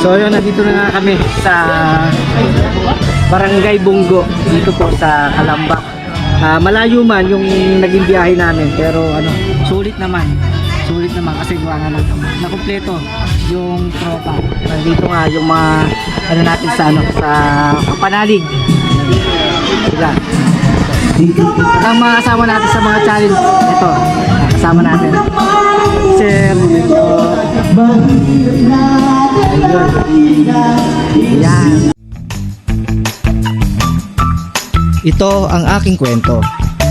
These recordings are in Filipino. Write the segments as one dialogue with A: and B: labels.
A: So yun, nandito na nga kami sa Barangay Bunggo dito po sa Calamba. Malayo man yung naging biyahe namin, pero ano, sulit naman kasi gawa nga na kumpleto yung tropa. Nandito nga yung mga ano natin sa ano, sa panalig. Sila. At ang mga kasama natin sa mga challenge, ito, kasama natin Sir Yan.
B: Ito ang aking kwento.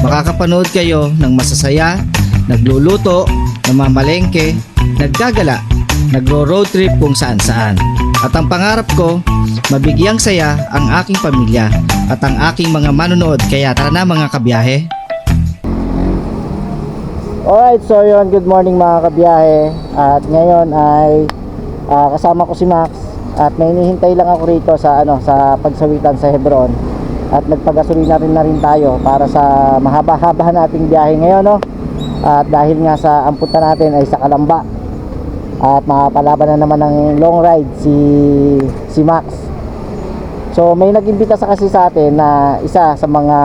B: Makakapanood kayo ng masasaya, nagluluto, namamalengke, naggagala, nagro-road trip kung saan-saan. At ang pangarap ko, mabigyang saya ang aking pamilya at ang aking mga manonood. Kaya tara na mga kabiyahe.
A: Alright, so yun, good morning mga kabiyahe. At ngayon ay kasama ko si Max. At may hinihintay lang ako rito sa ano, sa pagsawitan sa Hebron. At nagpagasolina na rin tayo para sa mahaba-haba nating biyahe ngayon, no? At dahil nga sa amputan natin ay sa Calamba. At makapalaban na naman ng long ride si Max. So may nag-imbita kasi sa atin na isa sa mga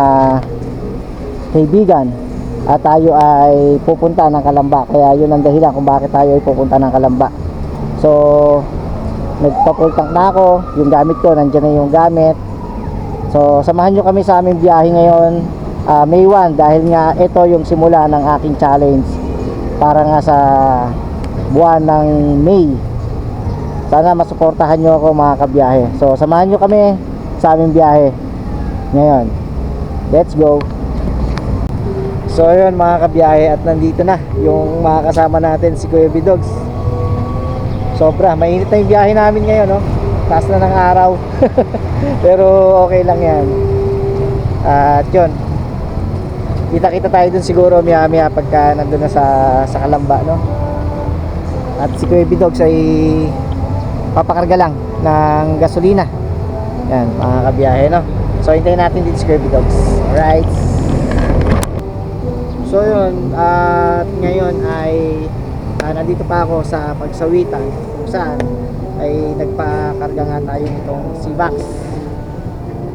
A: kaibigan at tayo ay pupunta ng Calamba. Kaya yun ang dahilan kung bakit tayo ay pupunta ng Calamba. So nagpa-full tank na ako. Yung gamit ko, nandiyan na yung gamit. So samahan nyo kami sa aming biyahe ngayon, May 1, dahil nga ito yung simula ng aking challenge para nga sa buwan ng May. Sana masuportahan nyo ako mga kabiyahe. So samahan nyo kami sa aming biyahe ngayon. Let's go. So yun mga kabiyahe, at nandito na yung mga kasama natin, si Kuya Bidogs. Sobra, mainit na yung biyahe namin ngayon, no? Taas na ng araw. Pero okay lang yan. At yun, kita-kita tayo dun siguro maya-maya pagka nandun na sa Calamba, no? At si Kuya Bidogs ay papakarga lang ng gasolina. Yan mga kabiyahe, no? So hintayin natin dito si Kuya Bidogs. Alright. So yun, at ngayon ay nandito pa ako sa pagsawitan kung saan ay nagpakarga nga tayo nitong si Max.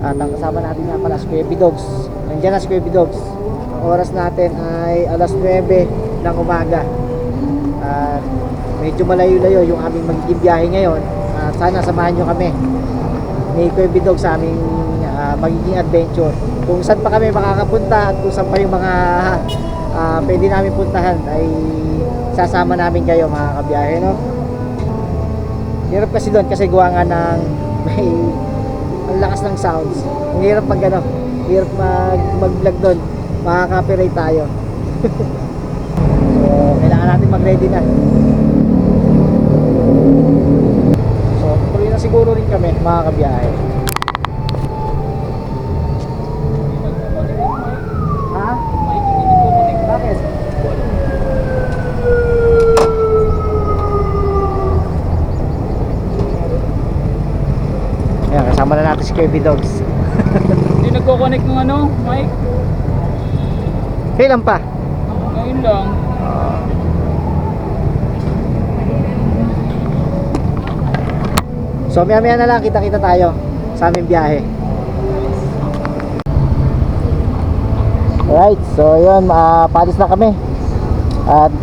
A: At ang kasama natin nga pala si Kuya Bidogs. Nandiyan na si Kuya Bidogs. Ang oras natin ay alas 9 ng umaga. At medyo malayo-layo yung aming magiging biyahe ngayon. At sana samahan nyo kami ni Kuya Bidogs sa aming magiging adventure. Kung saan pa kami makakapunta at kung saan pa yung mga pwede namin puntahan ay sasama namin kayo mga kabiyahe, no? Hirap kasi doon kasi gawa nga ng may ang lakas ng sounds. Ang hirap pag ano, hirap mag-vlog doon, makaka-copyright tayo. So kailangan natin mag-ready na. So tuloy na siguro rin kami mga kabiyahe. Ha? Bakit? Ayan, kasama na natin si Kuya Bidogs.
C: Hindi nagko-connect ng ano, mic?
A: Kailan pa?
C: Ngayon lang.
A: So maya-maya na lang kita-kita tayo sa aming biyahe. Alright, so yun, palis na kami. At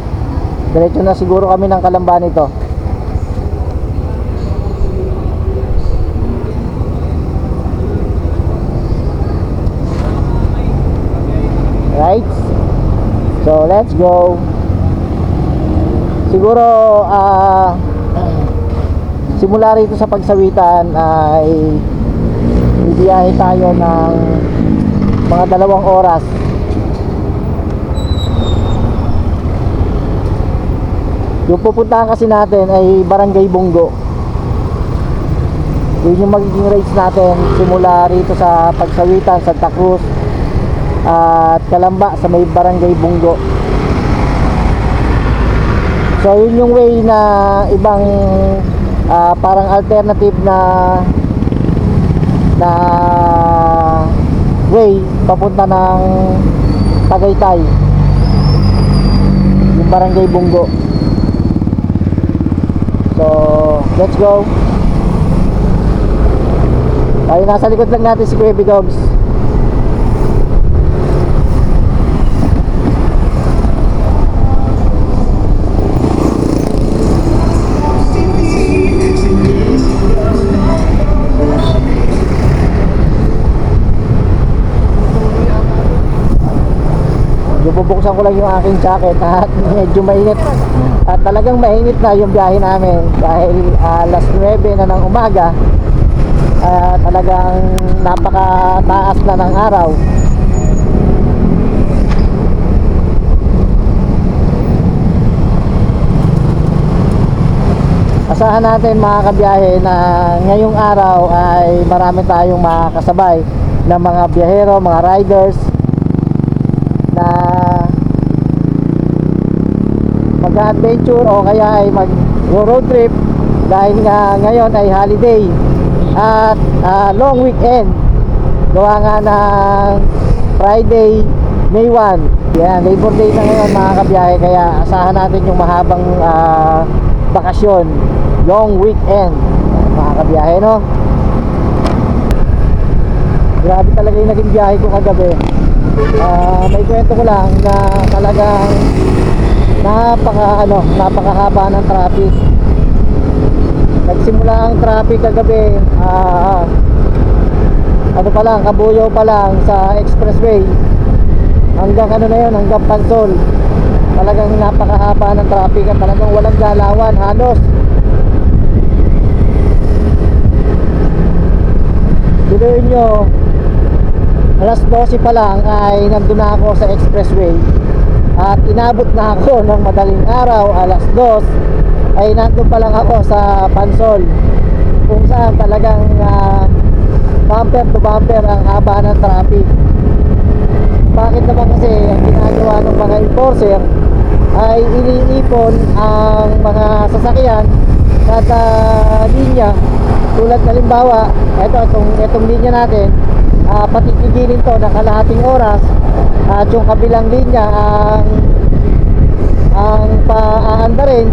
A: diretso na siguro kami ng Calamba nito. Right? So let's go. Siguro simula rito sa pagsawitan ay bibiyahe tayo ng mga 2 oras. Yung pupuntahan kasi natin ay Barangay Bunggo. Yun yung magiging race natin simula rito sa pagsawitan Santa Cruz at Calamba sa may Barangay Bunggo. So yun yung way na ibang parang alternative na way papunta ng Tagaytay, yung Barangay Bunggo. So let's go. Ay, nasa likod lang natin si Kuya Bidogs. Bubuksan ko lang yung aking jacket at medyo mainit at talagang mainit na yung biyahe namin dahil alas 9 na ng umaga at talagang napakataas na ng araw. Asahan natin mga kabiyahe na ngayong araw ay marami tayong makakasabay ng mga biyahero, mga riders na mag-adventure o kaya ay mag-road trip dahil nga ngayon ay holiday at long weekend gawa nga ng Friday, May 1. Yan, Labor Day na ngayon mga kabiyahe, kaya asahan natin yung mahabang bakasyon, long weekend mga kabiyahe, no? Grabe talaga yung naging biyahe ko kagabi. May kwento ko lang na talagang napakahaba ng traffic. Nagsimula ang traffic kagabi pa lang, Kabuyaw pa lang sa expressway hanggang hanggang Pansol. Talagang napakahaba ng traffic at talagang walang galawan halos. Biluin nyo, alas 12 pa lang ay nandun na ako sa expressway at inabot na ako ng madaling araw. Alas 2 ay nandun pa lang ako sa Pansol, kung saan talagang bumper to bumper ang haba ng traffic. Bakit naman? Kasi ang ginagawa ng mga enforcer ay iniipon ang mga sasakyan kada linya. Tulad halimbawa, itong linya natin, patitigilin to ng kalahating oras at yung kabilang linya ang paaandarin,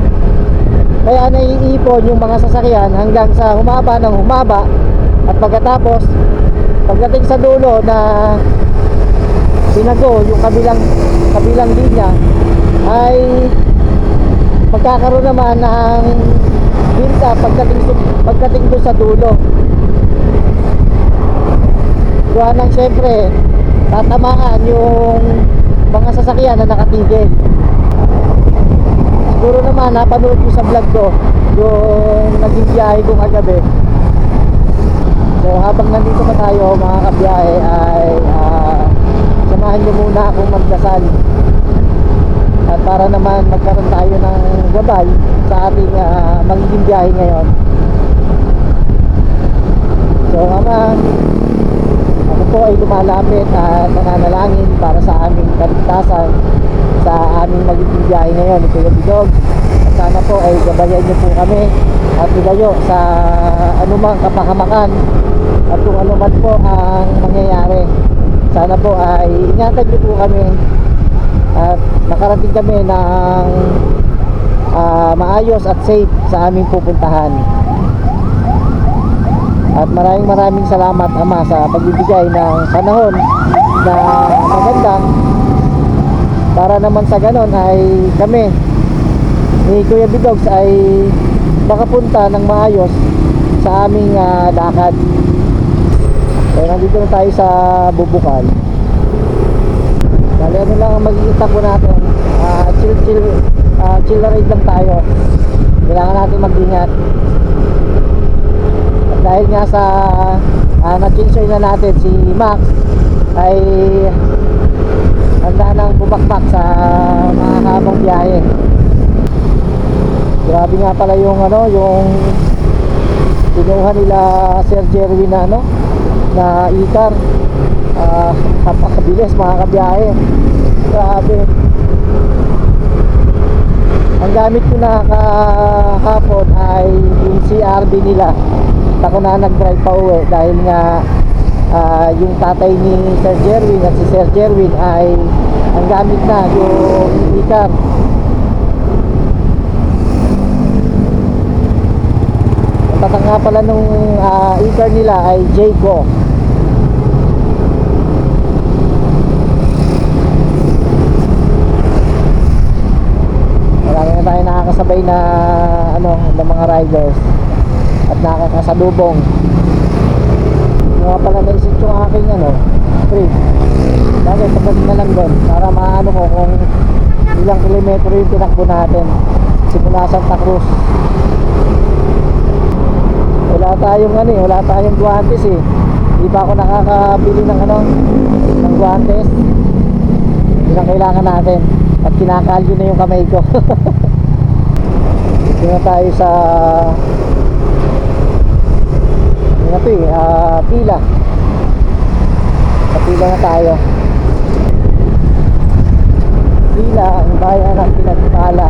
A: kaya naiipon yung mga sasakyan hanggang sa humaba ng humaba at pagkatapos pagdating sa dulo na pinago yung kabilang linya ay magkakaroon naman ng binta pagdating doon sa dulo. Gawa nang syempre tatamaan yung mga sasakyan na nakatigil. Siguro naman napanood ko sa vlog ko yung naging biyahe ko kagabi. So habang nandito pa tayo mga kabiyahe ay samahan nyo muna akong magdasal at para naman magkaroon tayo ng gabay sa ating magiging biyahe ngayon. So Ama, ako po ay lumalapit at nananalangin para sa aming kaligtasan sa aming magiging biyahe ngayon ni Kuya Bidog. At sana po ay gabayan niyo po kami at ilayo sa anumang kapahamakan at kung ano man po ang mangyayari. Sana po ay ingatan niyo po kami at makarating kami ng maayos at safe sa aming pupuntahan. At maraming salamat Ama sa pagbibigay ng panahon na maganda para naman sa ganon ay kami ni Kuya Bidogs ay makapunta ng maayos sa aming lakad. So nandito na tayo sa Bubukal. Bali ano lang ang magiging tapo natin, chill ride lang tayo. Kailangan natin mag-ingat. At dahil nga sa na-change na natin si Max ay handa nang bubakbak sa mahabang biyahe. Grabe nga pala yung yung kinuha nila Sir Jerwin na ikar. Napakabilis mga kabiyahe. Grabe. Ang gamit ko na kahapon ay yung CRV nila. Ako na nag-drive pa uwi dahil nga yung tatay ni Sir Jerwin at si Sir Jerwin ay ang gamit na yung ikar. Tatanggal nga pala nung e-car nila ay Jayco. Marami na tayo nakakasabay na ng mga riders at nakakasalubong. Nga pala naisip yung aking trip. Bakit pagdating na lang doon para maano ko kung ilang kilometro yung tinakbo natin simula Santa Cruz. Wala tayong guantes eh. Hindi pa ako nakakabili ng ng guantes. Yun ang kailangan natin. At kinakalyo na yung kamay ko. Dito na tayo sa pila. Sa pila na tayo. Pila ang bayan ng Pinagpala.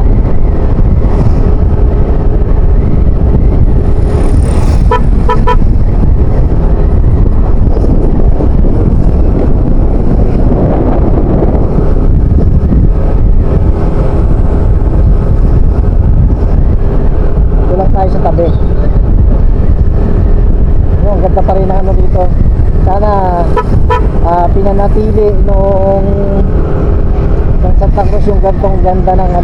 A: Tulang tayo sa tabi. Ang ganda pa rin ang dito. Sana pinanatili nung Santa Cruz yung gantong ganda ng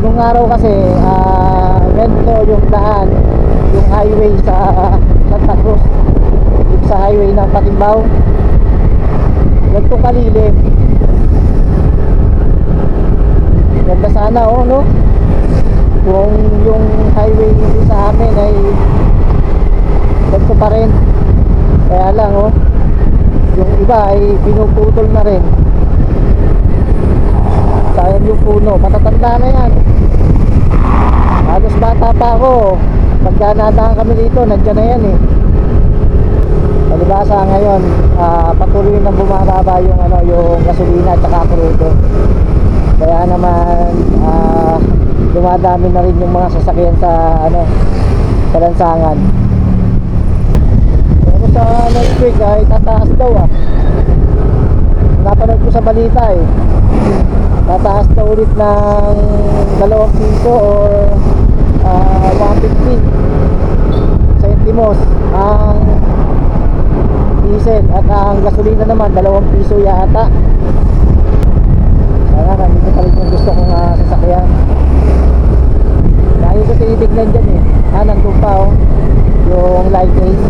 A: nung araw kasi ganito yung daan, yung highway sa Santa Cruz, yung sa highway ng Patimbaw, ganito kalilim. Ganda sana no? Kung yung highway dito sa amin ay ganito pa rin. Kaya lang yung iba ay pinuputol na rin. Sayang yung puno, matatanda na yan. Halos bata pa ako, pagka nadaan kami dito, nandiyan na yan eh. Palibasa ngayon, patuloy nang bumababa yung yung gasolina at saka krudo. Kaya naman dumadami na rin yung mga sasakyan sa sa lansangan. Pero sa next week ay tataas daw napanood ko sa balita eh. Tataas na ulit ng 2 piso or 150 centimos ang diesel at ang gasolina naman 2 piso yata. Kaya nandito pa rin yung gusto kong sasakyan. Dahil ko tinitignan dyan eh. Nandun pa yung light race.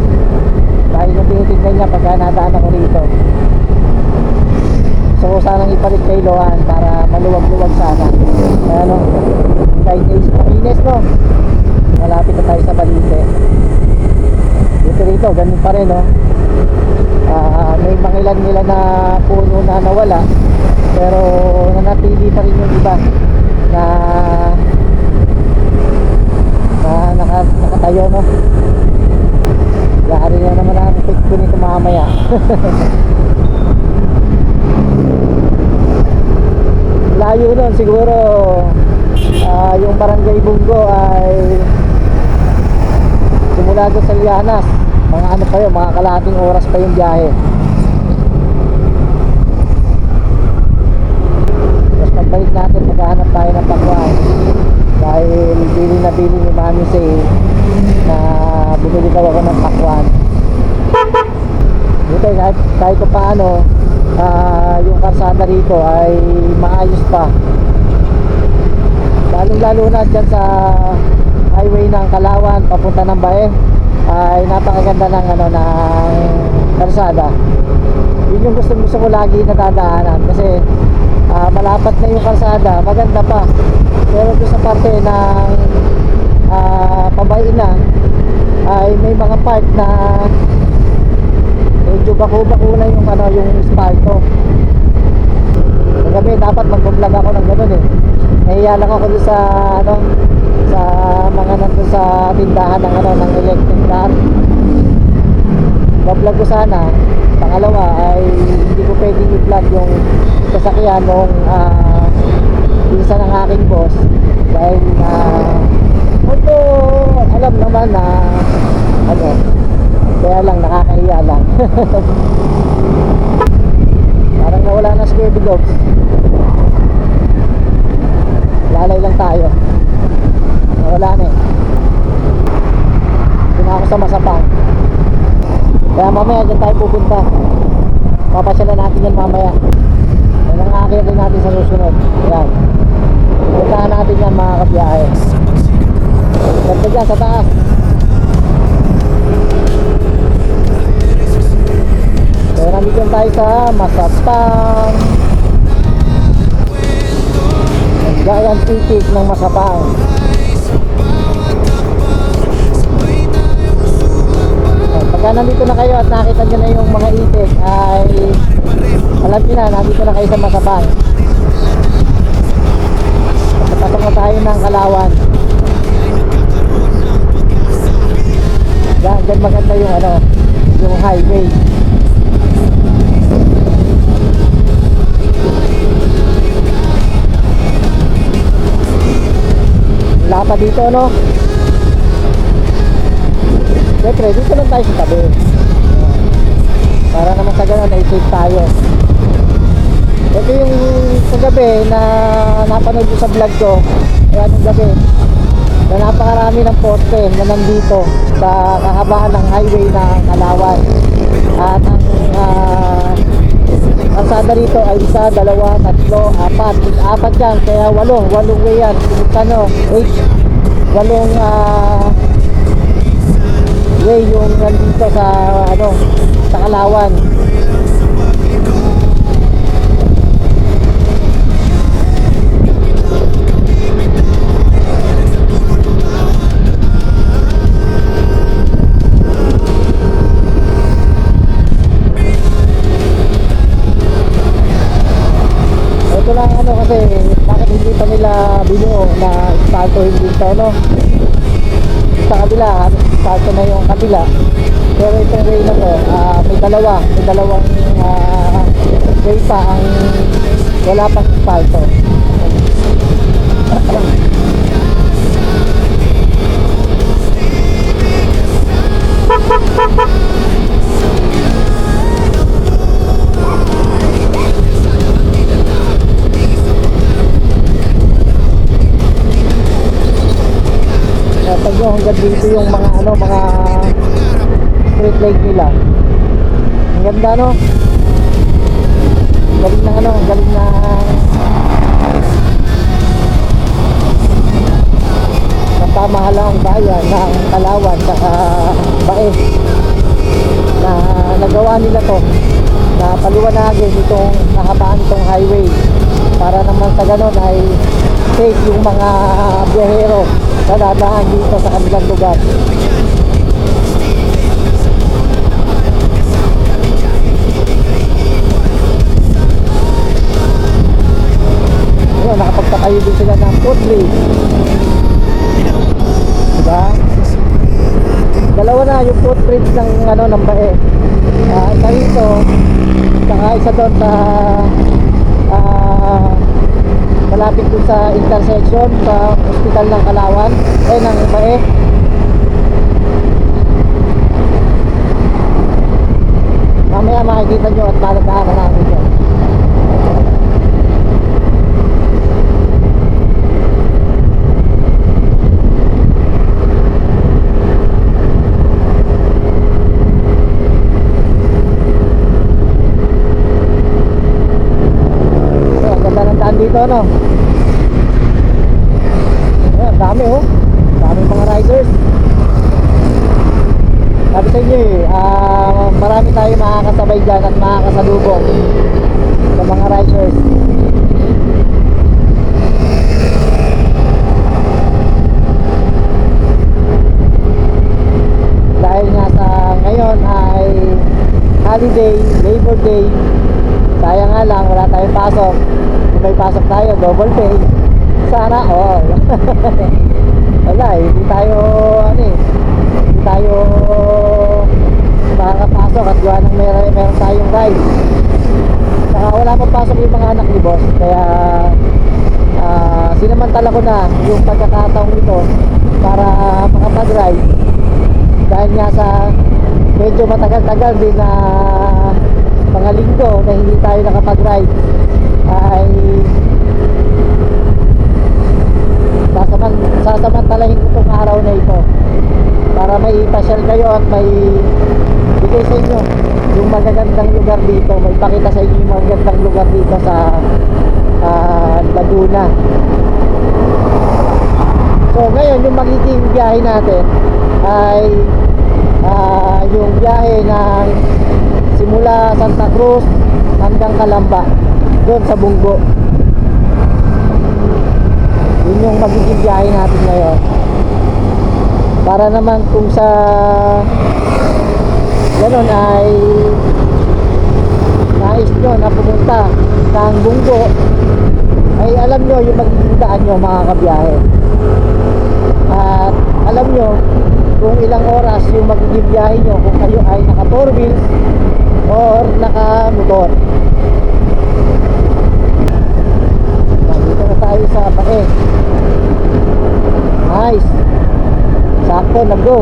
A: Dahil ko tinitignan niya pagka nadaan ako rito. So sanang ipalit kay Loan para maluwag-luwag sana. Kaya light race Pines malapit na tayo sa Balite. Dito rito ganun pa rin may mga ilan nila na puno na nawala, pero nanatili pa rin yung iba na nakatayo Yari na naman ang effect ko nito mamaya. Layo nun siguro yung Barangay Bungo ay simula doon sa Lianas, mga pa yun, mga kalahating oras pa yung biyahe. Tapos pagbalik natin maghahanap tayo ng pakwan dahil bili na bili ni Mami Say na bumili daw ako ng pakwan. Dito kahit pa paano yung karsada rito ay maayos pa, lalo na dyan sa highway ng Kalawan papunta ng Bae ay napakaganda ng ng karsada. Yun yung gusto ko lagi nadadaanan kasi malapat na yung karsada, maganda pa, pero doon sa parte ng pabain na ay may mga part na medyo bako-bako na yung yung asfalto. Kagabi dapat mag-vlog ako ng gano'n eh. Nahiya lang ako doon sa sa mga nandun sa tindahan ng ng electric car. Mag-vlog ko sana. Pangalawa ay hindi ko pwedeng i-vlog yung sasakyan nung isa ng aking boss dahil although alam naman na kaya lang nakakahiya lang. Parang nawala na Scooby Dogs. Lalay lang tayo. Nawala na eh. sa Masapang. Kaya mamaya dyan tayo pupunta. Papasyalan natin yan mamaya. Yan ang aakitin natin sa susunod. Ayan. Puntahan natin yan mga kabiyahe. Ganda dyan sa taas. So nandito tayo sa Masapang. Giant titik ng Masapang. Pagka nandito na kayo at nakita nyo na yung mga itik ay alam nyo na, nandito na kayo sa Masapang. Pasok na tayo ng Kalawan. Diyan maganda yung ano, yung highway. Wala pa dito, no? Siyempre, dito lang tayo sa tabi. Para naman sa ganun, ay-safe tayo. Ito yung kagabi na napanood ko sa vlog ko. Kaya nung gabi na napakarami ng poste na nandito sa kahabaan ng highway na Kalawan. At ang kalsada rito ay 1, 2, 3, 4 apat yan, kaya 8 way yan. Ano, 8 way yung nandito sa ano, sa Kalawan. Ito lang ano kasi bakit hindi pa nila binuo na espalto hindi ito, no? Sa kabila, espalto na yung kabila. Pero itong way na to, may dalawang way pa ang wala pang espalto. Pag nyo hanggang dito yung mga ano, mga street light nila. Ang ganda, no? Galing na ano, galing na pamahalang bayan ng Kalawan saka Bae na nagawa nila to na paliwanagin itong kahabaan itong highway para naman sa ganon ay safe yung mga biyahero na dadaan dito sa kanilang lugar. Ayun, nakapagtakayo din sila ng footbridge. Diba? Dalawa na yung footbridge ng ano, ng Bae. Isa rito, saka isa doon sa malapit dun sa intersection sa hospital ng Kalawan ng Bae. Mamaya makikita nyo at palataanan namin yun. Dito, no? Ayan, dami, oh. Dami mga riders. Sabi sa inyo marami tayo makakasabay dyan at makakasalubong sa mga riders. Dahil nga sa ngayon ay holiday, Labor Day. Sayang nga lang, wala tayong pasok. Kung may pasok tayo, double pay. Sana all. Wala hindi tayo hindi tayo makakapasok at gawa ng meron tayong ride. Saka wala pang pasok yung mga anak ni boss. Kaya sinamantala ko na yung pagkakataong ito para makapag-ride. Dahil nga sa medyo matagal-tagal din na mga linggo na hindi tayo nakapag-ride ay sasamantalahin ko itong araw na ito para may pasyal kayo at may bigay sa inyo yung magagandang lugar dito, may pakita sa inyo yung magagandang lugar dito sa Laguna. So ngayon yung magiging biyahe natin ay yung biyahe ng simula Santa Cruz hanggang Calamba doon sa Bungo. Yun yung magiging biyahe natin ngayon, para naman kung sa ganun ay nais nyo na pumunta ng Bungo, ay alam nyo yung magiging daan nyo mga kabiyahe, at alam nyo kung ilang oras yung magiging biyahe nyo kung kayo ay naka 4 wheels or naka motor. Dito na tayo sa Bae. Nice, sakto, nag-go.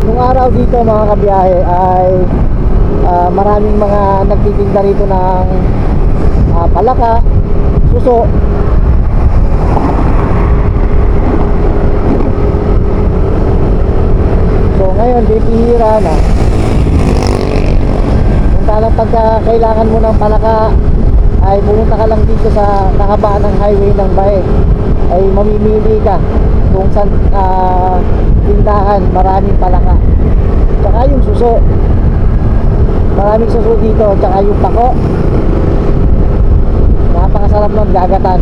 A: Nung araw dito mga kabiyahe ay maraming mga nagtitinda rito ng palaka, suso. So ngayon bibihira na. Kung talang pagka kailangan mo ng palaka ay pumunta ka lang dito sa kahabaan ng highway ng Bae, ay mamimili ka kung saan tindahan maraming palaka. Tsaka yung suso, maraming suso dito. Tsaka yung pako, napakasarap nun, gagatan.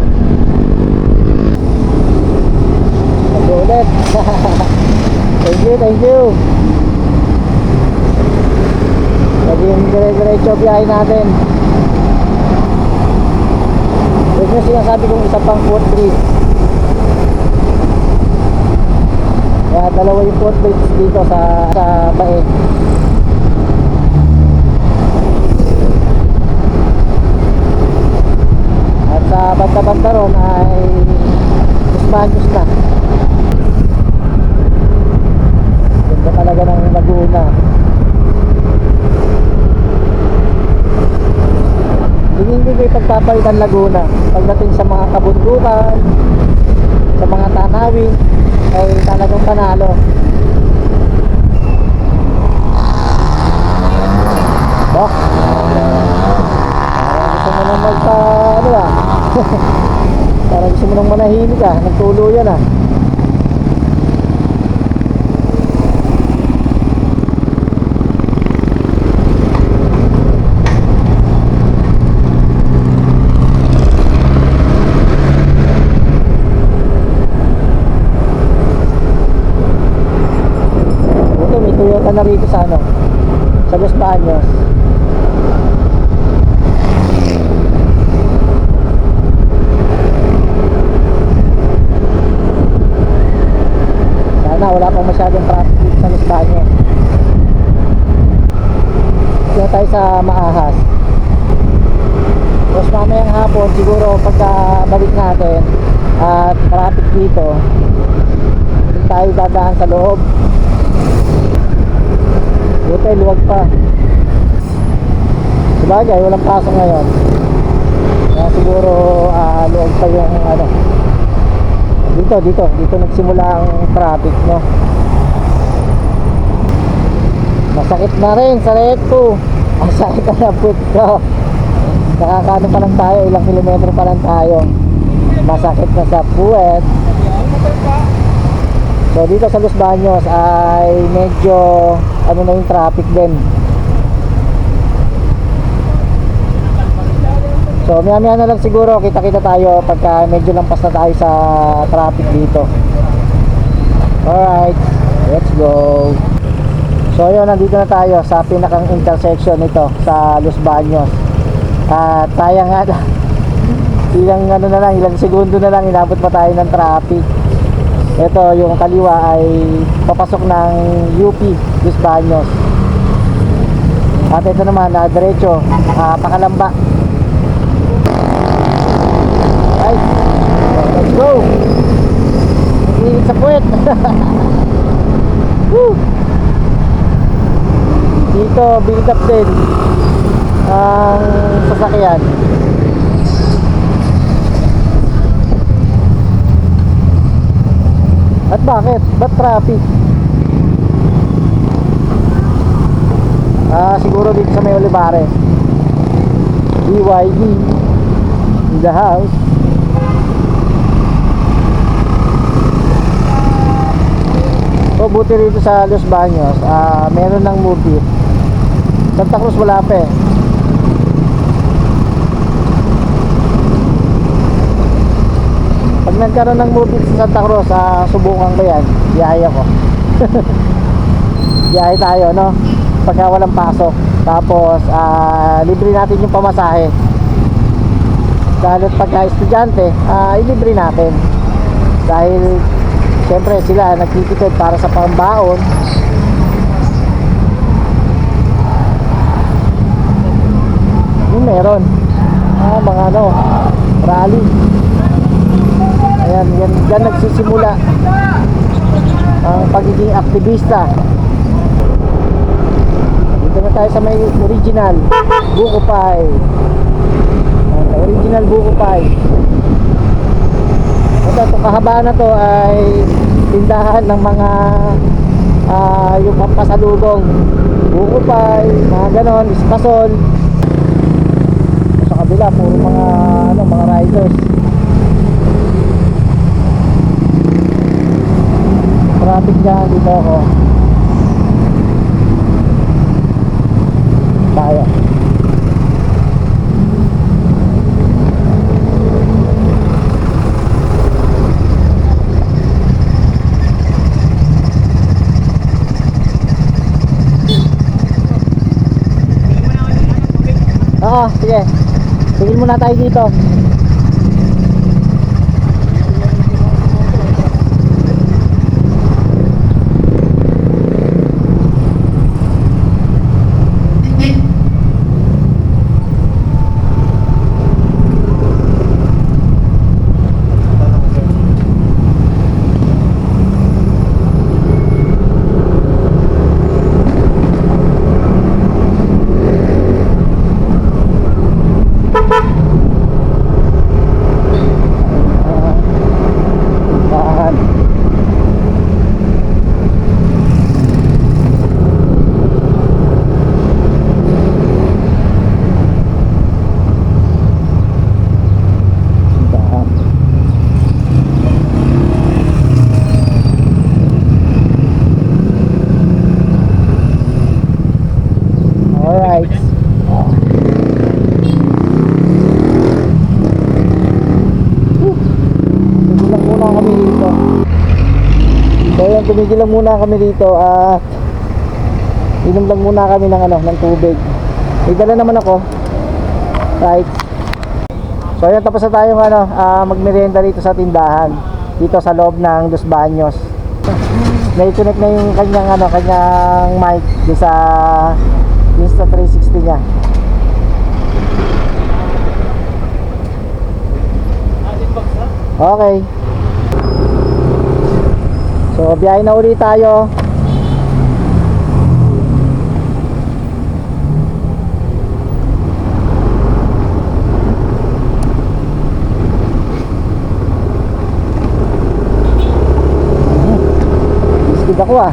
A: Ulit. Thank you. Naging dire-diretso biyahe natin. Huwag nyo sinasabi kong isa pang footbridge. Kaya dalawa yung footbridge dito sa Bae. At sa banda-banda ron ay Ismanyos na. Ganda talaga ng Laguna. Hindi ko ipagpapalitan Laguna pagdating sa mga kabundukan, sa mga tanawin, ay talagang panalo. Bok, parang gusto mo nang parang gusto mo nang manahimik ka, nagtuluyan ah. Ka na rito sa sa Los Baños. Sana wala pang masyadong traffic sa Los Baños. Dito tayo sa Maahas. Tapos mamayang hapon siguro pagka balik natin at traffic dito, tayo dadaan sa loob. Buti luwag pa. Sabagay walang pasok ngayon, kaya siguro luwag pa yung dito nagsimula ang traffic, no? Masakit na rin sa leeg ko. Ang sakit na put ko. Nakakano pa lang tayo, ilang kilometro pa lang tayo, masakit na sa puwet. So dito sa Los Baños ay medyo na yung traffic din. So maya na lang siguro kita tayo pagka medyo lampas na tayo sa traffic dito. Alright, let's go. So yun, nandito na tayo sa pinakang intersection nito sa Los Baños. At sayang nga ilang segundo na lang inabot pa tayo ng traffic. Ito yung kaliwa ay papasok ng UP Los Baños. At ito naman diretso Pakalamba. Ay, let's go. Naglinit sa puwet. Dito build up din ang sasakyan. At bakit? Ba't traffic? Siguro dito sa may Olivares. BYD in the house. So buti rito sa Los Baños, meron ng movie. Santa Cruz wala pa eh. Pag nagkaroon ng movie sa Santa Cruz, subukan ko yan. Biyahe ako. Biyahe tayo, no? Pagka walang pasok. Tapos libre natin yung pamasahe. Lalo't pagka estudyante, ilibre natin. Dahil siyempre sila nagtitipid para sa pambaon. Yung meron mga rally. Ayan, yan nagsisimula ang pagiging aktivista. Dito na tayo sa may original Buko Pie. Original Buko Pie. Itong kahabaan na to ay tindahan ng mga yung pampasalubong, Buko Pie, mga ganon, Espasol. Sa kabila puro mga riders. Traffic dyan, dito ako tayo. Oo, sige. Tingin muna tayo dito. Tumigil lang muna kami dito at inom lang muna kami ng tubig. May dala naman ako. Right. So ayan, tapos na tayo magmerienda dito sa tindahan. Dito sa loob ng Los Baños. Na-connect na yung kanyang mic di sa Insta360 niya. Okay. So biyahe na ulit tayo. Biskid ako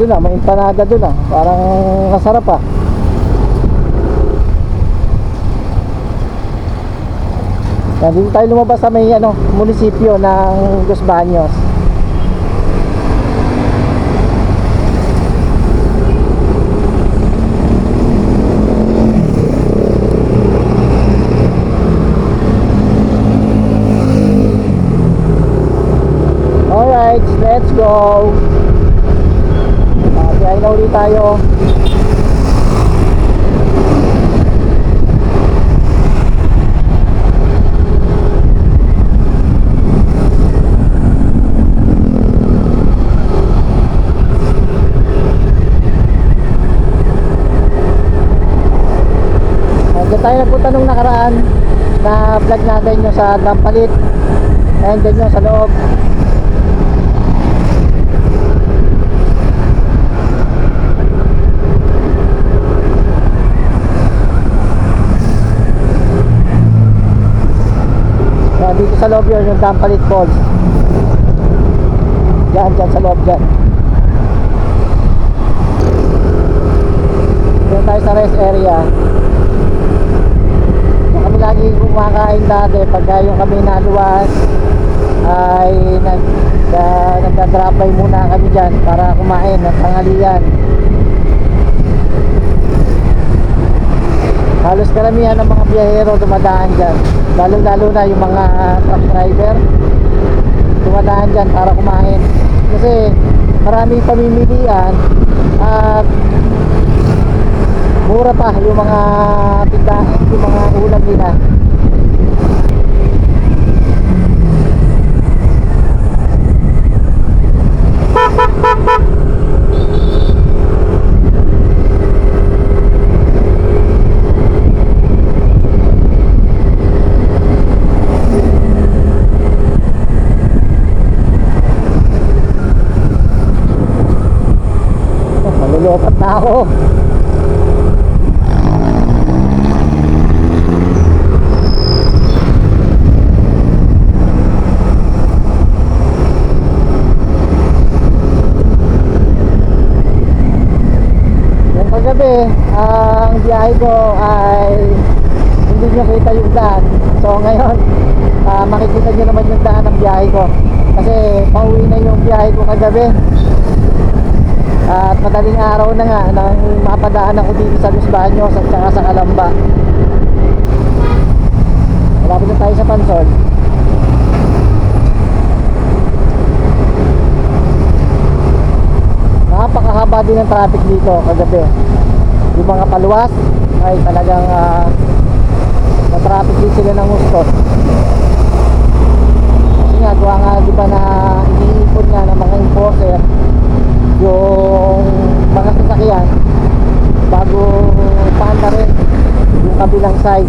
A: doon may empanada doon parang masarap Dito tayo lumabas sa may munisipyo ng Los Baños. Alright, let's go. Kaya na ulit tayo. Diyan tayo nagpunta nung nakaraan na vlog natin yung sa Dampalit. Ayan, dyan yun sa loob. Ayan, dito sa loob yun, yung Dampalit Falls. Dyan sa loob dyan. Doon tayo sa rest area. Doon kami lagi kumakain dati pagka yung kami naluwas ay nagda-drop by muna kami dyan para kumain ng tanghalian. Halos karamihan ng mga biyahero dumadaan dyan, lalo na yung mga truck driver dumadaan dyan para kumain kasi maraming pamimilian at mura pa yung mga tindahan, yung mga ulam nila. Malulupat na ako. Yung kagabi, ang biyahe ko ay hindi nyo kita yung daan. So ngayon, makikita nyo naman yung daan ng biyahe ko. Kasi pauwi na yung biyahe ko kagabi. At madaling araw na nga nang mapadaan ako dito sa Los Baños at saka sa Calamba. Malapit na tayo sa Pansol. Napakahaba din ng traffic dito kagabi. Yung mga paluwas ay talagang na-traffic din sila ng gusto. Kasi nga, gawa nga di ba na iniipon nga ng mga enforcer yung mga sasakyan bago paanda rin yung kabilang side.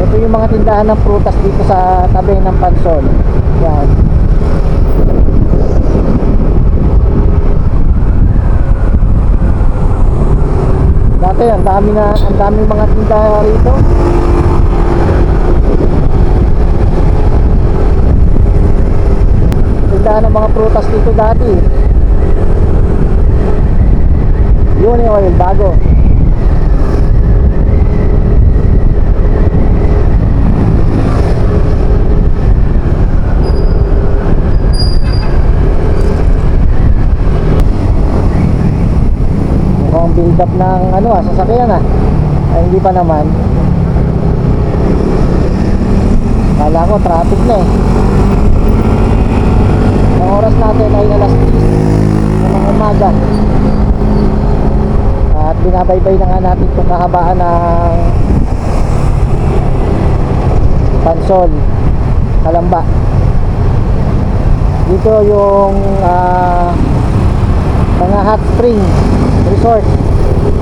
A: Ito yung mga tindahan ng prutas dito sa tabi ng Pansol. Yan. Dati ang daming mga tindahan rito. Tindahan ng mga prutas dito dati. Uni Oil, bago. Mukhang build up ng sasakyan ay hindi pa naman. Kala ko traffic na eh. Ang oras natin ay alas 10 ng umaga. At binabaybay na nga natin itong kahabaan ng Pansol, Calamba. Dito yung mga hot spring resort.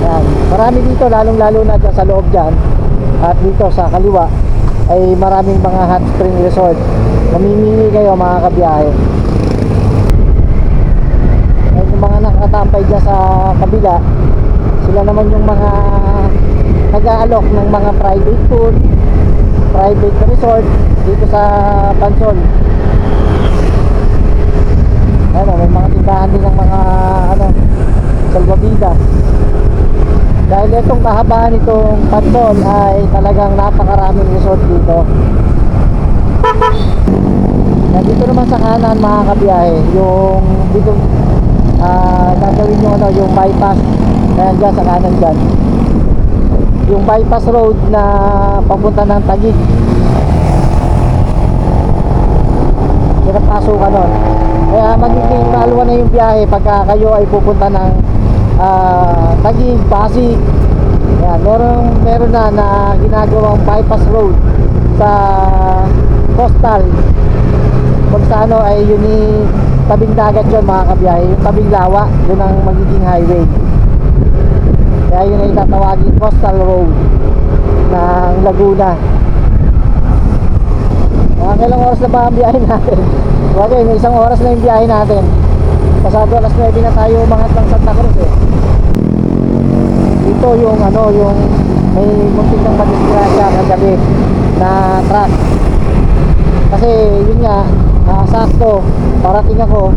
A: Yan. Marami dito, lalong-lalo na dyan sa loob dyan. At dito sa kaliwa ay maraming mga hot spring resort. Mamimili kayo mga kabiyahe. At yung mga nakatambay dyan sa kabila, sila naman yung mga nag-aalok ng mga private tour, private resort dito sa Pansol. May mga tindahan din ng mga salvavida. Dahil itong kahabaan itong Pansol ay talagang napakaraming resort dito. Dito naman sa kanan mga kabiyahe, yung dito gagawin nyo yung bypass. Ayan dyan sa kanan dyan, yung bypass road na papunta ng Taguig. Pinapasok ka nun. Kaya magiging kalwa na yung biyahe pagka kayo ay pupunta ng Taguig, Pasig. Ayan, meron na ginagawang bypass road sa coastal. Kung sa ay yun tabing dagat yun mga kabiyahe. Yung tabing lawa, yun ang magiging highway. Kaya yun ay tatawagin coastal road ng Laguna. Mga ilang oras na ba ang biyahe natin? Okay, may isang oras na yung biyahe natin. Pasado alas 9 na tayo umangat ng Santa Cruz eh. Ito yung ano, yung may muntik ng madisgrasya kagabi na truck. Kasi yun nga, sakto, parating ako,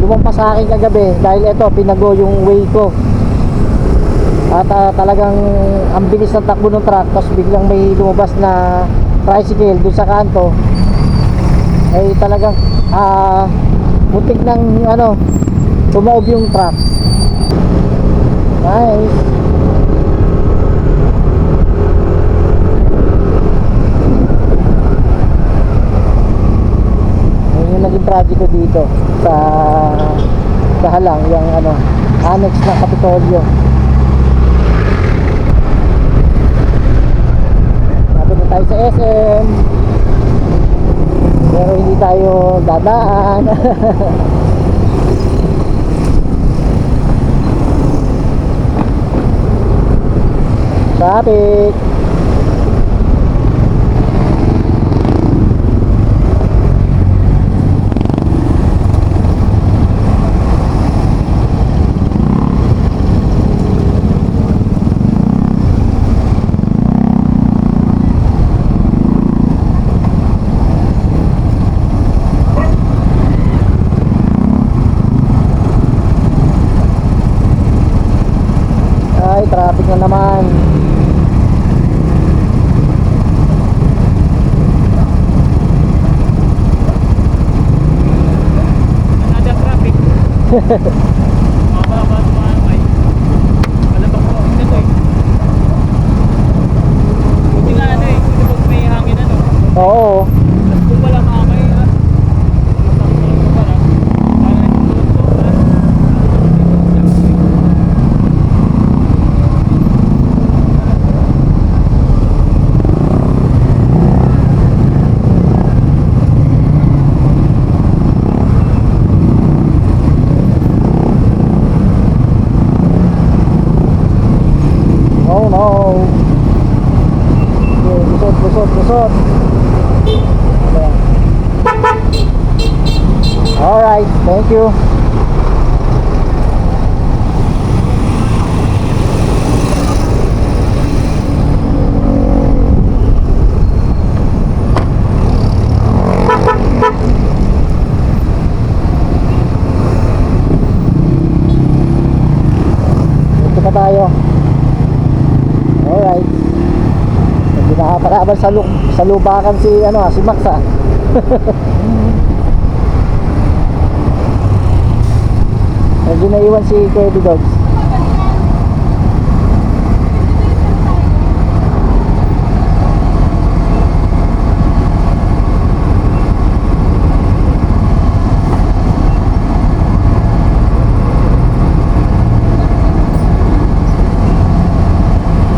A: lumampas sa akin kagabi dahil ito, pinago yung way ko. At talagang ang bilis ng takbo ng truck, tapos biglang may lumabas na tricycle dun sa kanto. Ay talagang muntik ng ano, tumaob yung truck. Nice. Ayun yung naging project ko dito sa Kahalang, yung ano, annex ng Kapitolyo. Nandun tayo sa SM, pero hindi tayo dadaan. Traffic. Ay, traffic na naman.
C: Another traffic. Mababa at maamay. Malabak ko. Ito to eh. Buti nga ano eh. Buti pag may hangin ano.
A: Oo.
C: Tapos kung wala maamay ha. Masakit ko pala. Parang ito ha.
A: Oh no. Okay, busot. Ayan. Alright, thank you. Dito pa tayo. Alright. Hindi nakaparaban sa lubakan si ano, si Max ah. Hindi naiwan si Kirby Dogs.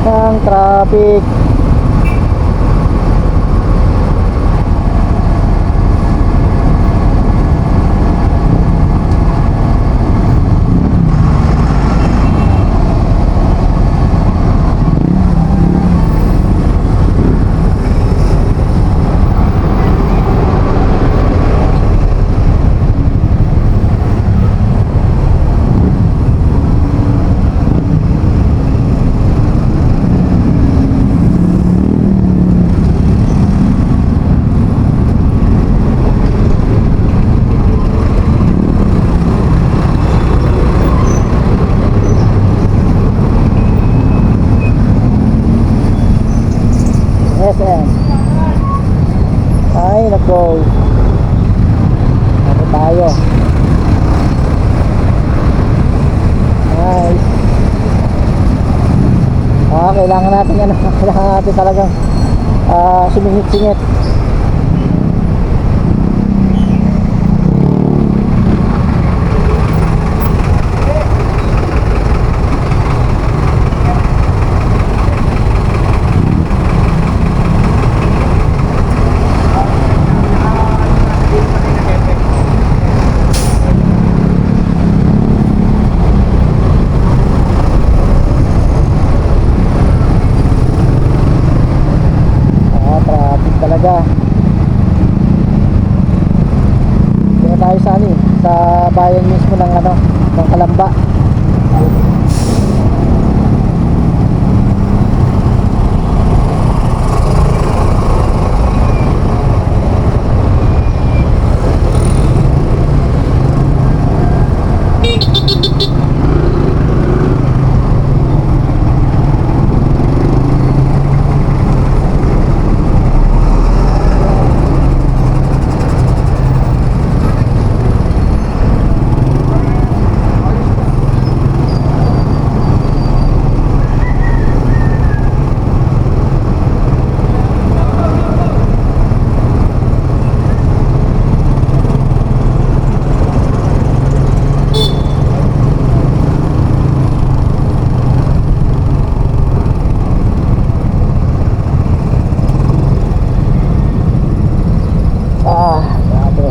A: Ang traffic. SM. Ay, nako. Ano tayo? Nice. Kailangan natin ano, kailangan natin talagang sumingit-singit. Traffic talaga. tayo sa ano, sa bayan mismo ng ano, ng Kalamba. Grabe.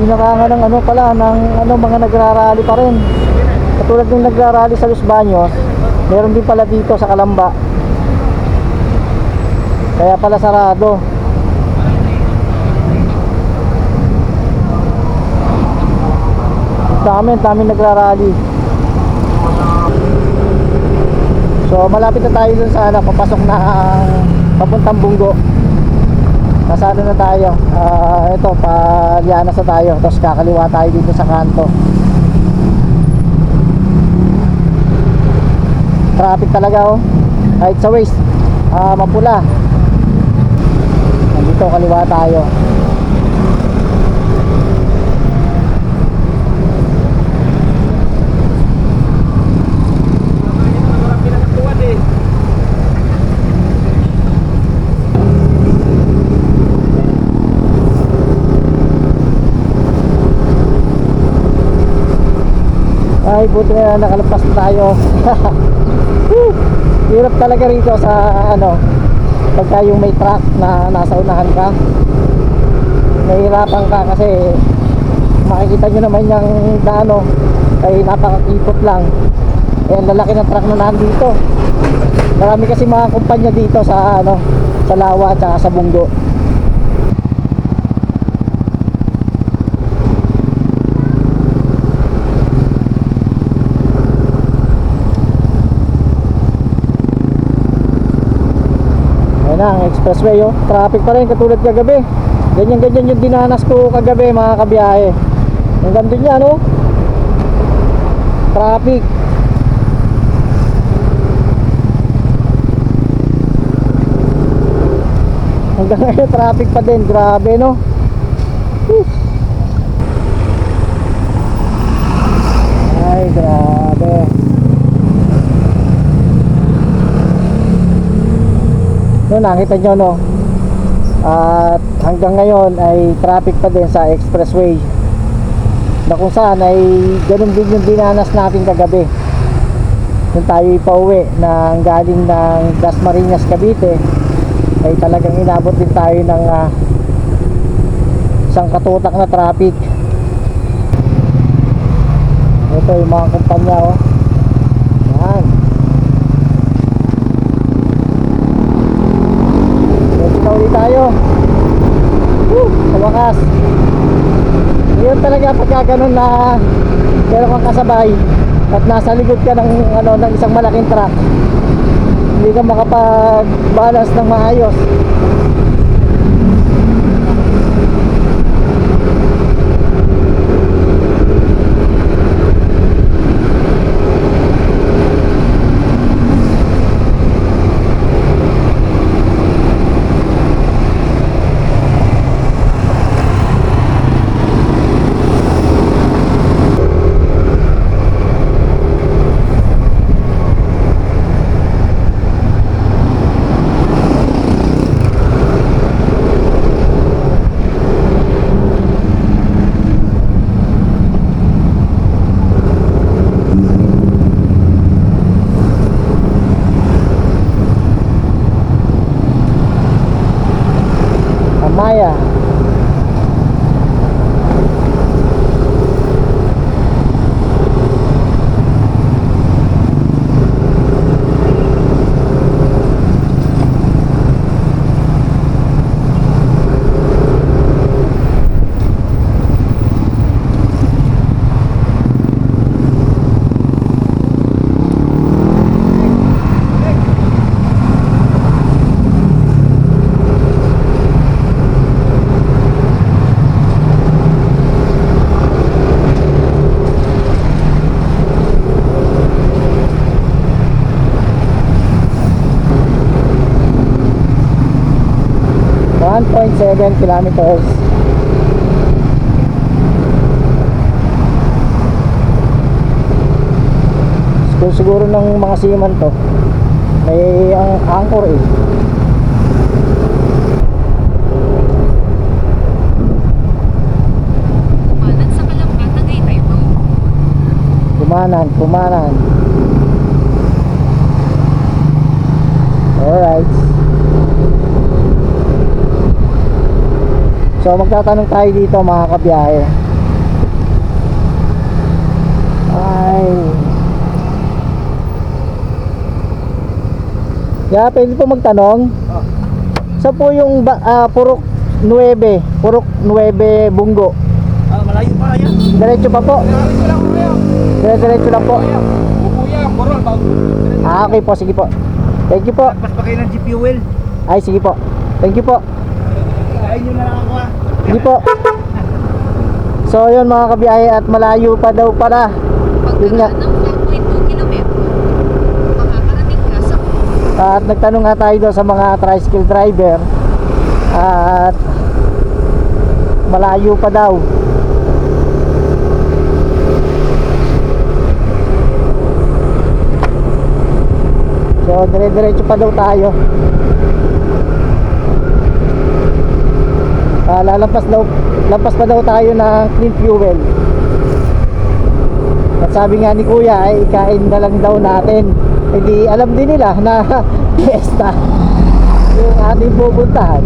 A: Hinarangan ng ano pala, ng ano, mga nagrarally pa rin. Katulad ng nagrarally sa Los Baños, meron din pala dito sa Kalamba. Kaya pala sarado. Dami nagrarally. So malapit na tayo dun sa ano, papasok na papuntang Bunggo. Nasado na tayo. Ito, Lianas na tayo. Tapos kakaliwa tayo dito sa kanto. Traffic talaga, oh. Kahit sa waste, mapula. Nandito kaliwa tayo. Ay, buti na nakalagpas na tayo. Hirap talaga rito sa ano, pagka yung may truck na nasa unahan ka, nahihirapan ka kasi makikita nyo naman yung ano, ay napakakipot lang. Eh, ang lalaki ng truck na nandito. Marami kasi mga kumpanya dito sa ano, sa Lawa at sa Bunggo. Ang expressway, oh, traffic pa rin katulad kagabi. Ganyan yung dinanas ko kagabi, mga kabiyahe. Hanggang dun yan, oh, traffic. Hanggang ngayon traffic pa din, grabe, no. Ay, grabe. No, nakita nyo, no, at hanggang ngayon ay traffic pa din sa expressway, na kung saan ay ganun din yung dinanas natin kagabi nung tayo ipauwi na galing ng Dasmariñas, Cavite. Ay talagang inabot din tayo ng isang katutak na traffic. Ito yung mga kumpanya, oh. Yan. Ulit tayo. Sa wakas. Yun talaga pagka ganun na meron kang kasabay at nasa likod ka ng ano, ng isang malaking truck, hindi ka makapag-balance ng maayos. Amaya. .7 kilometers. Siguro ng mga seaman to. May ang anchor eh.
D: Kumanan sa Kalamba, Tagaytay Road.
A: Kumanan. Alright. So magtatanong tayo dito mga kabiyahe. Ay. Yeah, pwede po magtanong. Saan po yung Purok 9? Purok 9 Bungo.
C: Malayo pa yan.
A: Diretso pa po.
C: Diretso lang kayo.
A: Diretso lang po.
C: Kuya, Corol, bago.
A: Okay po, sige po. Thank you po.
C: Pas pa kayo ng GP Fuel.
A: Ay, sige po. Thank you po.
C: Ayun nyo na lang ako
A: Sige po. So yun mga kabiyahe, at malayo pa daw pala. Yun nga.
D: Pagkaraan ng 4.2 kilometro, makakarating ka sa
A: At nagtanong nga tayo doon sa mga tricycle driver. At malayo pa daw. So dire-diretso pa daw tayo. Lampas pa daw tayo ng clean fuel. At sabi nga ni kuya ay ikain na lang daw natin. Hindi alam din nila na fiesta yung ating pupuntahan.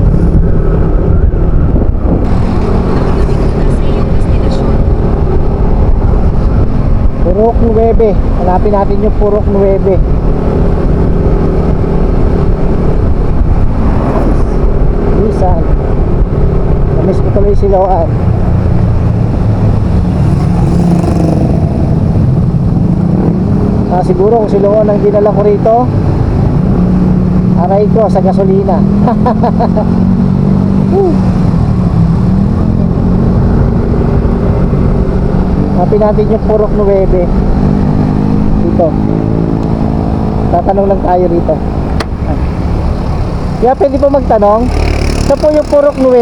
D: nakakarating ka na sa iyong destinasyon.
A: Purok 9. Hanapin natin yung Purok 9. Bisan. Namiss ko tuloy si Loan. Siguro kung si Loan ang dinala ko rito, aray ko sa gasolina. Hanapin natin yung Purok 9 dito. Tatanong lang tayo rito. Kaya pwede po magtanong, saan po yung Purok 9?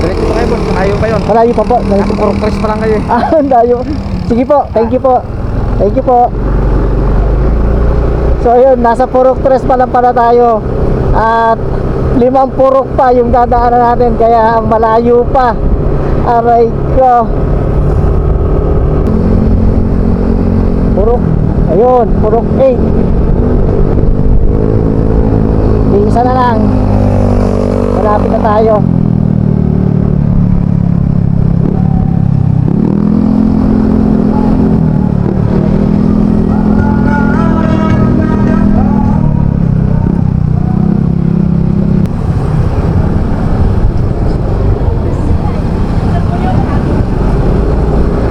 C: Diretso pa kayo, boss. Malayo pa yun.
A: Malayo pa po.
C: Ako, Purok 3 pa lang kayo.
A: Ang layo. Sige po, thank you po. Thank you po. So ayun, nasa Purok 3 pa lang pala tayo. At 5 purok pa yung dadaanan natin, kaya malayo pa. Aray ko. Purok, ayun, Purok 8. Isa na lang. Malapit na tayo.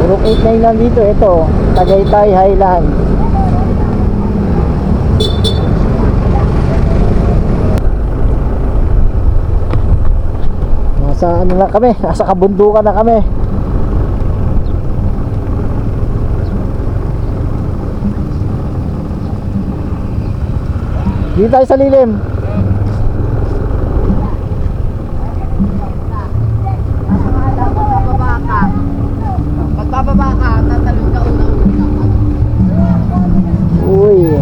A: Purok 8 na yun nandito. Ito, Tagaytay Highland. Nasa ano na kami, nasa kabundukan na kami. Dito tayo sa lilim.
D: Magbababa ka, tatalong ka una-una.
A: Uy.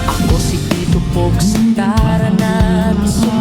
E: Ako si Tito Pogs, tara na, miso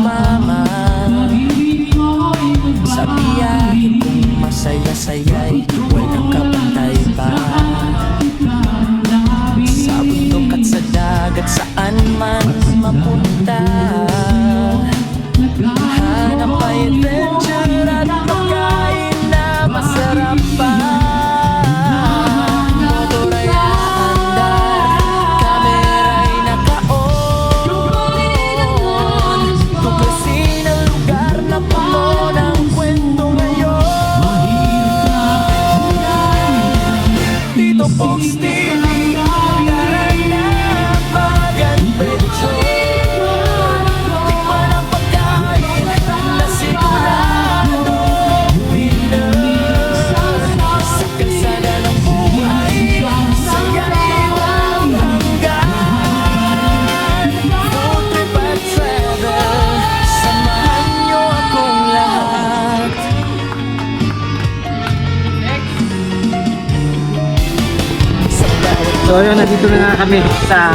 C: So yun, nandito na nga kami sa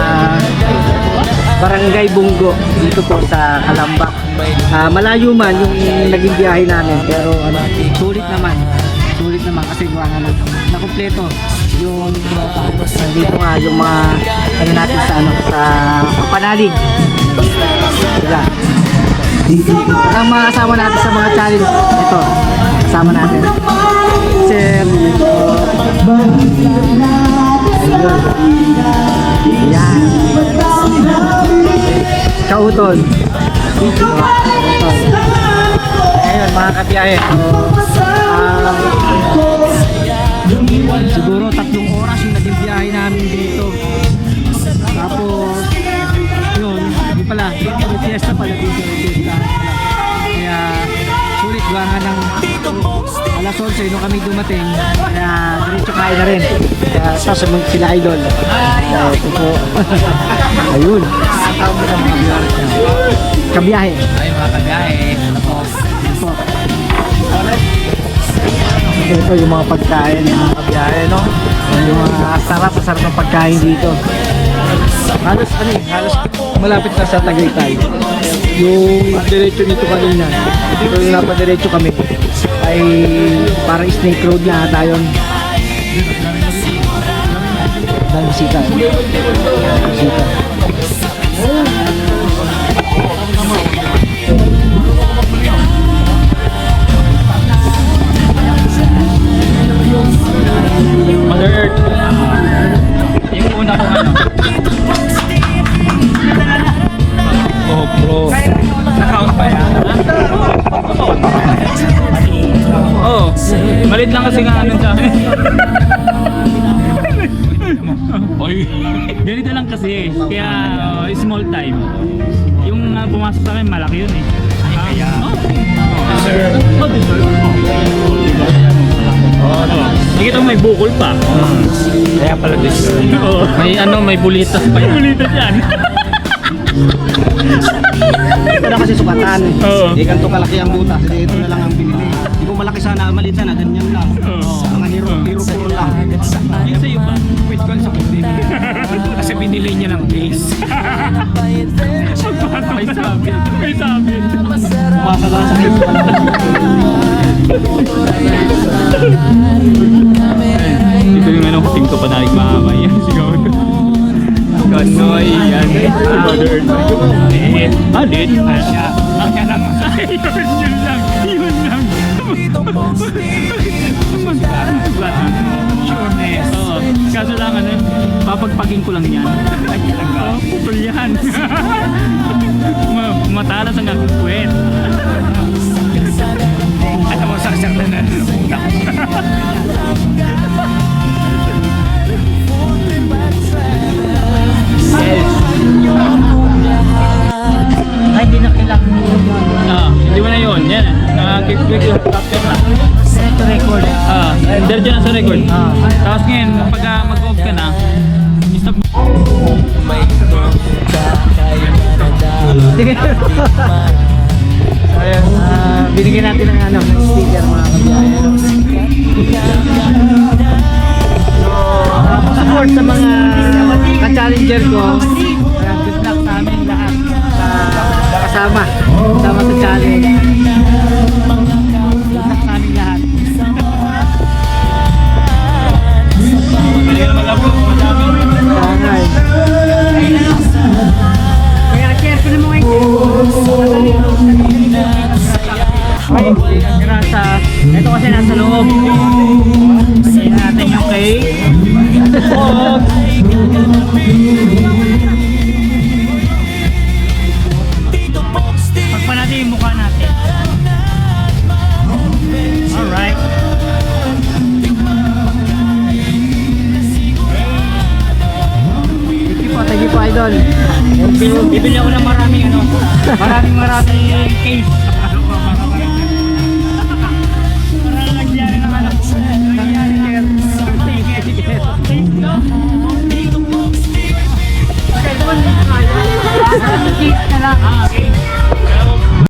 C: Barangay Bunggo dito po sa Calamba. Malayo man yung naging biyahe namin pero sulit naman kasi gawa nga nakumpleto yung dito nga yung mga natin sa sa panalig sila. Ang mga kasama natin sa mga challenge ito kasama natin Sir ayun yan Kauton. Ayun mga kabiyahe. Siguro 3 oras yung naging biyahe namin dito. Tapos yun, hindi pala, may fiesta pala dito. Kaya sulit gawa ng alas 11 nung kami dumating. Kaya diretso kain na rin. Kaya sasunod sila idol. Kaya ito po. Ayun. Kabiyahe.
E: Ay, mga kabiyahe.
C: Ito. Ito yung mga pagkain ng mga kabiyahe, no? Yung mga sarap ng pagkain dito. Halos malapit na sa Tagaytay. Yung diretso nito kanina, ito yung napadiretso kami ay parang snake road na ata yun. Dahil bisita. Bisita.
E: Mother Earth. Yung una kong ano. Oh, bro. Na-count pa yan? Oo. Malit lang kasi nga ano sa akin. Oy. Ganito lang kasi. Kaya small time. Yung pumasok sa akin, malaki yun eh. Ay, kaya. Deserve. Nakikita mo may bukol pa. Kaya pala deserve. May bulitas pa yan. May bulitas yan.
C: Ito na kasi sukatan.
E: Oo.
C: Hindi ganito kalaki ang butas. Hindi ito na lang ang binili. Hindi ko malaki sana, maliit sana, ganyan lang. Mga hero puro lang.
E: Yung sa'yo ba?
C: Wait ko sa kundi. Kasi binili niya ng base.
E: May sabi. May sabi.
C: Pumasa lang sa case pa lang.
E: Ito yung ano, kuting ko pa nalig makamay. Sigaw ko. Kanoy yan. Mother Earth. Din? Kaya lang. Yun lang. Yun lang. Sureness. Oo. Kaso lang ano, papagpagin ko lang yan. Ay, talaga. Putol yan. Matalas ang akong kwet. Alam mo, sarsar na na.
C: Ay, hindi na kailangan mo yun.
E: Hindi mo na yun. Yan. Nag-click yung capture na.
C: Ito record.
E: Diretso na sa record. Tapos ngayon, pag mag-off ka na, stop mo.
C: Ayun, binigyan natin ng ano, ng sticker mga kabiyahe. So, support sa mga ka-challenger ko. Kaya good luck sa amin lahat kasama sa challenge. Good luck sa amin lahat. Kaya share ko na mo grasa. Ito kasi nasa loob. Kasi natin yung cake. Pagpa natin yung mukha natin. Alright. Thank you po idol.
E: Bibili ako ng maraming case.